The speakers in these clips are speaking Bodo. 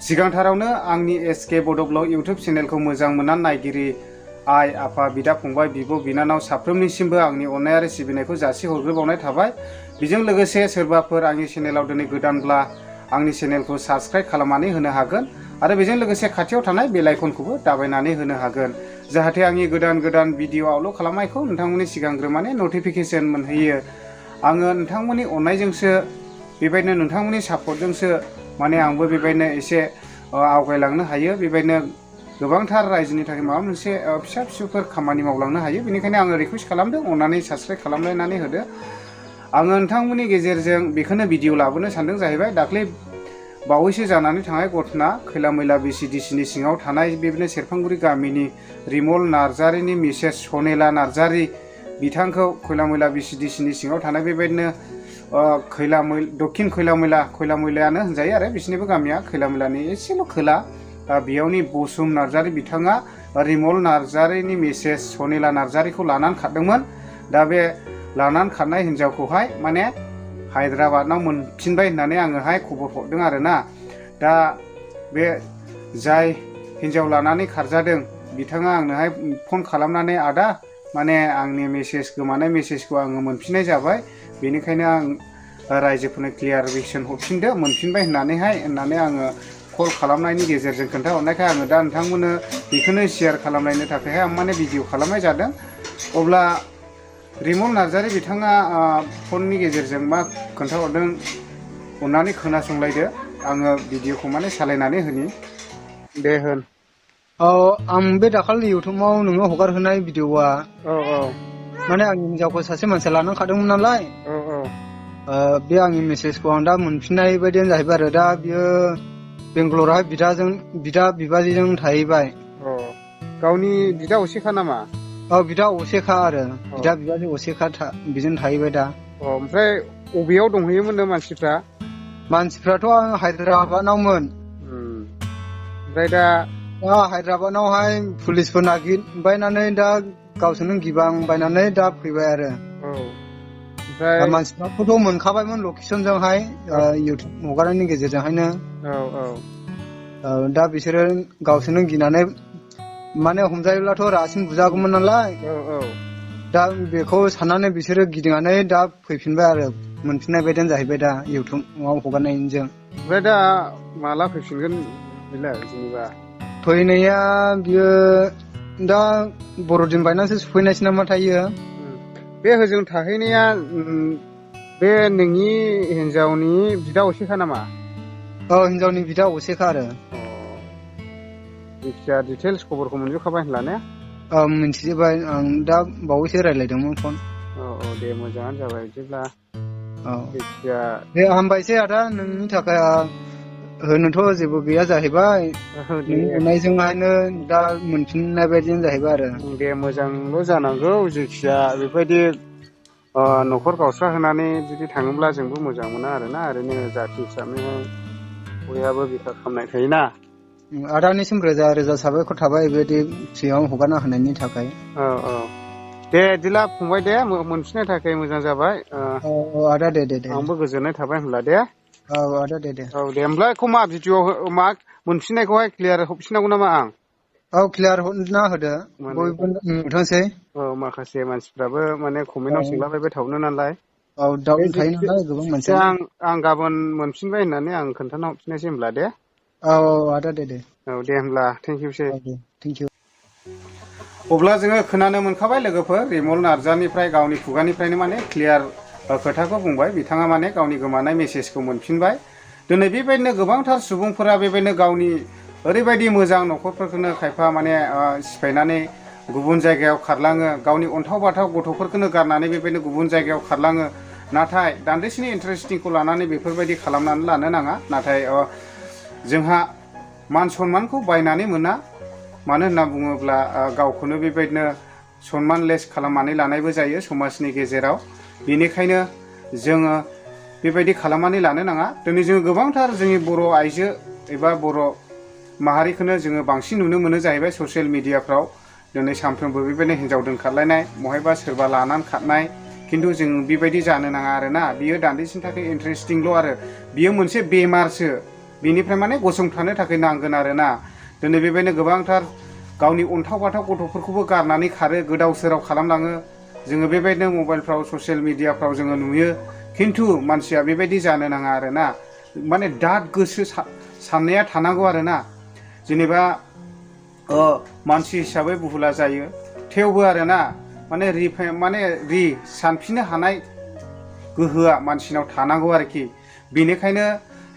सिगांथारावनो आंनि एसके बड' ब्लग इउटुब चेनेलखौ मोजां मोननानै नायगिरि आइ आफा बिदा फंबाय बिब' बिनानाव साफ्रोमनिसिमबो आंनि अननाय आरो सिबिनायखौ जासिहरग्रोबावनाय थाबाय। बेजों लोगोसे सोरबाफोर आंनि चेनेलाव दिनै गोदानब्ला आंनि चेनेलखौ साबस्क्राइब खालामनानै होनो हागोन आरो बेजों लोगोसे खाथियाव थानाय बेल आइकनखौबो दाबायनानै होनो हागोन, जाहाथे आंनि गोदान भिडिअ आपल'ड खालामनायखौ नोंथांमोननि सिगांग्रो नटिफिकेसन मोनहैयो। आङो नोंथांमोननि अननायजोंसो बेबायदिनो नोंथांमोननि सापर्टजोंसो आंबो बेबायदिनो एसे आवगायलांनो हायो, बेबायदिनो गोबांथार रायजोनि थाखाय माबा मोनसे फिसा फिसौफोर खामानि मावलांनो हायो। बेनिखायनो आङो रिकुवेस्ट खालामदों, अननानै साबस्क्राइब खालामलायनानै होदो। आङो नोंथांमोननि गेजेरजों बेखौनो भिडिअ लाबोनो सानदों जाहैबाय, दाख्लै बावैसो जानानै थांनाय घटना खैला मैला BCDCनि सिङाव थानाय बेबायदिनो सेरफांगुरि गामिनि रिमल नार्जारिनि मिसेस सनेला नार्जारि बिथांखौ खैला मैला BCDCनि सिङाव थानाय बेबायदिनो दक्षिण खैला मैलायानो होनजायो आरो बिसिनिबो गामिया खैला मैलानि एसेल' खोला, बेयावनि बसुम नार्जारि बिथाङा रिमल नार्जारिनि मिसेस सनेला नार्जारिखौ लानानै खारदोंमोन। दा बे लानानै खारनाय हिन्जावखौहाय हायद्राबादनाव मोनफिनबाय होननानै आङोहाय खबर हरदों आरोना। दा बे जाय हिन्जाव लानानै खारजादों बिथाङा आंनोहाय फन खालामनानै आदा आंनि गोमानाय मेसेजखौ आङो मोनफिननाय जाबाय, बेनिखायनो आं रायजोफोरनो क्लियारिफिकेसन हरफिनदो मोनफिनबाय होननानै आङो कल खालामनायनि गेजेरजों खोन्थाहरनायखाय आङो दा नोंथांमोननो बेखौनो शेयार खालामनायनि थाखायहाय आं भिडिअ खालामनाय जादों। अब्ला रिमल नार्जारि बिथाङा फननि गेजेरजों मा खोन्थाहरदों अननानै खोनासंलायदो, आङो भिडिअखौ सालायनानै होनि। दे होन। आं बे दाखालि इउटुबाव नोङो हगार होनाय भिडिअआ आंनि हिन्जावखौ सासे मानसिया लानानै खारदोंमोन नालाय, बे आंनि मेसेजखौ आं दा मोनफिननाय बायदियानो जाहैबाय आरो। दा बियो बेंगलरावहाय बिदा बिबाजैजों थाहैबाय। गावनि बिदा असेखा नामा? बिदा असेखा आरो बिदा बिबाजै असेखा बिजों थाहैबाय दा। ओमफ्राय अबेयाव दंहैयोमोननो मानसिफ्राथ' आं हायद्राबादावमोन। ओमफ्राय दा हायद्राबादावहाय पुलिसफोर नागिरबायनानै दा गावसोरनो गिबांबायनानै दा फैबाय आरो। ओमफ्राय मानसिफ्राथ' मोनखाबायमोन लकेसनजोंहाय इउटुब हगारनायनि गेजेरजोंहायनो। दा बिसोरो गावसोरनो गिनानै हमजायोब्लाथ' रासिन बुजागौमोन नालाय, दा बेखौ साननानै बिसोरो गिदिंनानै दा फैफिनबाय आरो, मोनफिननाय बायदियानो जाहैबाय दा इउटुबाव हगारनायजों। ओमफ्राय दा माला फैफिनगोन बेलाय जेनेबा? फैनाया बियो दा बर'दिन बायनासो सफैनायसै नामा थायो। बे होजों थाहैनाया बे नोंनि हिन्जावनि बिदा असेखा नामा? हिन्जावनि बिदा असेखा आरो। जायखिजाया डिटेल्स खबरखौ मोनजोबखाबाय होनब्ला ने? मिन्थिजोब्बाय, आं दा बावैसो रायज्लायदोंमोन फन। दे मोजाङानो जाबाय बिदिब्ला। दे हामबायसै आदा, नोंनि थाखाय होनोथ' जेबो गैया जाहैबाय, नोंनि अननायजोंहायनो दा मोनफिननाय बायदियानो जाहैबाय आरो। दे मोजांल' जानांगौ, जायखिजाया बेबायदि न'खर गावस्रा होनानै जुदि थाङोब्ला जोंबो मोजां मोना आरोना, ओरैनो जाथि हिसाबैहाय बयहाबो बिखा खामनाय थायोना। आदानिसिम रोजा रोजा साबायखर थाबाय बेबायदि फ्रियाव हगारना होनायनि थाखाय। दे बिदिब्ला फंबाय दे, मोनफिननो थाखाय मोजां जाबाय। आदा दे। आंबो गोजोननाय थाबाय होनब्ला दे। आदा दे। दे होमब्ला भिडिअ मोनफिननायखौहाय क्लियार हरफिननांगौ नामा आं? क्लियार हरना होदो, बयबो नुथोंसै। माखासे मानसिफ्राबो कमेन्टआव सोंलाबायबाय थावनो नालाय। दाउट थायो नालाय गोबां मानसियानो। आं गाबोन मोनफिनबाय होननानै आं खोन्थाना हरफिननोसै होनब्ला दे। आदा दे। दे होनब्ला थेंकिउसै। थेंकिउ। अब्ला जोङो खोनानो मोनखाबाय लोगोफोर, रिमल नार्जारिनिफ्राय गावनि खुगानिफ्रायनो क्लियार खोथाखौ बुंबाय, बिथाङा गावनि गोमानाय मेसेजखौ मोनफिनबाय। दिनै बेबायदिनो गोबांथार सुबुंफोरा बेबायदिनो गावनि ओरैबायदि मोजां न'खरफोरखौनो खायफा सिफायनानै गुबुन जायगायाव खारलाङो, गावनि अन्थाव बाथाव गथ'फोरखौनो गारनानै बेबायदिनो गुबुन जायगायाव खारलाङो। नाथाय दान्दिसेनि इन्टारेस्टिंखौ लानानै बेफोरबायदि खालामनानै लानो नाङा। नाथाय जोंहा मान सनमानखौ बायनानै मोना, मानो होनना बुङोब्ला गावखौनो बेबायदिनो सनमानलेस खालामनानै लानायबो जायो समाजनि गेजेराव। बेनिखायनो जोङो बेबायदि खालामनानै लानो नाङा। दिनै जोङो गोबांथार जोंनि बर' आइजो एबा बर' माहारिखौनो जोङो बांसिन नुनो मोनो जाहैबाय ससियेल मिडियाफ्राव। दिनै सानफ्रोमबो बेबायदिनो हिन्जाव दोनखारलायनाय, बहायबा सोरबा लानानै खारनाय। खिन्थु जों बेबायदि जानो नाङा आरोना, बियो दान्दिसेनि थाखाय इन्टारेस्टिंल' आरो, बियो मोनसे बेमारसो। बिनिफ्राय माने गसंथानो थाखाय नांगोन आरोना दिनै बेबायदिनो गोबांथार गावनि अन्थाव बाथाव गथ'फोरखौबो गारनानै खारो गोदाव सोराव खालामलाङो जोङो बेबायदिनो मबाइलफ्राव ससियेल मिडियाफ्राव जोङो नुयो खिन्थु मानसिया बेबायदि जानो नाङा आरोना माने दाद गोसो साननाया थानांगौ आरोना जेनेबा मानसि हिसाबै बुहुला जायो थेवबो आरोना माने सानफिननो हानाय गोहोआ मानसिनाव थानांगौ आरोखि बेनिखायनो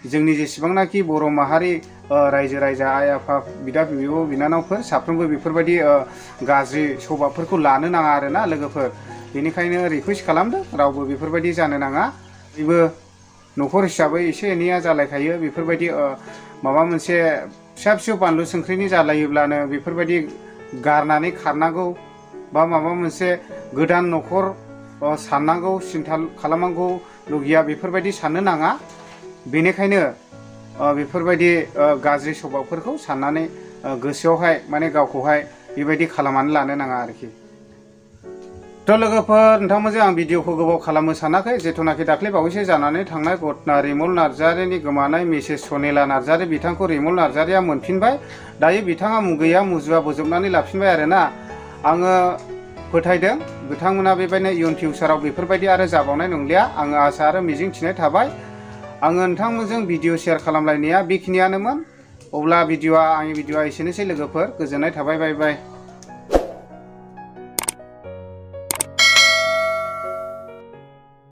जोंनि जेसेबांनाखि बर' माहारि रायजो राजा आइ आफा बिदा बिब' बिनानावफोर साफ्रोमबो बेफोरबायदि गाज्रि सभाबफोरखौ लानो नाङा आरोना लोगोफोर बेनिखायनो रिकुवेस्ट खालामदों रावबो बेफोरबायदि जानो नाङा बेबो न'खर हिसाबै एसे एनैया जालायखायो बेफोरबायदि माबा मोनसे फिसा फिसौ बानलु संख्रिनि जालायोब्लानो बेफोरबायदि गारनानै खारनांगौ बा माबा मोनसे गोदान न'खर साननांगौ सिन्था खालामनांगौ लुगैया बेफोरबायदि साननो नाङा बेनिखायनो बेफोरबायदि गाज्रि सभाबफोरखौ साननानै गोसोआवहाय माने गावखौहाय बेबायदि खालामनानै लानो नाङा आरोखि थ' लोगोफोर नोंथांमोनजों आं भिडिअखौ गोबाव खालामनो सानाखै जिथुनाखि दाख्लै बावैसो जानानै थांनाय घटना रिमल नार्जारिनि गोमानाय मिसेस सनिला नार्जारि बिथांखौ रिमल नार्जारिया मोनफिनबाय दायो बिथाङा मुगैया मुजुवा बोजबनानै लाफिनबाय आरोना आङो फोथायदों बिथांमोना बेबायदिनो इयुन फिउचाराव बेफोरबायदि आरो जाबावनाय नंलिया आङो आसा आरो मिजिं थिनाय थाबाय आङो नोंथांमोनजों भिडिअ शेयार खालामलायनाया बेखिनियानोमोन अब्ला आंनि भिडिअआ एसेनोसै लोगोफोर गोजोननाय थाबाय बाय बाय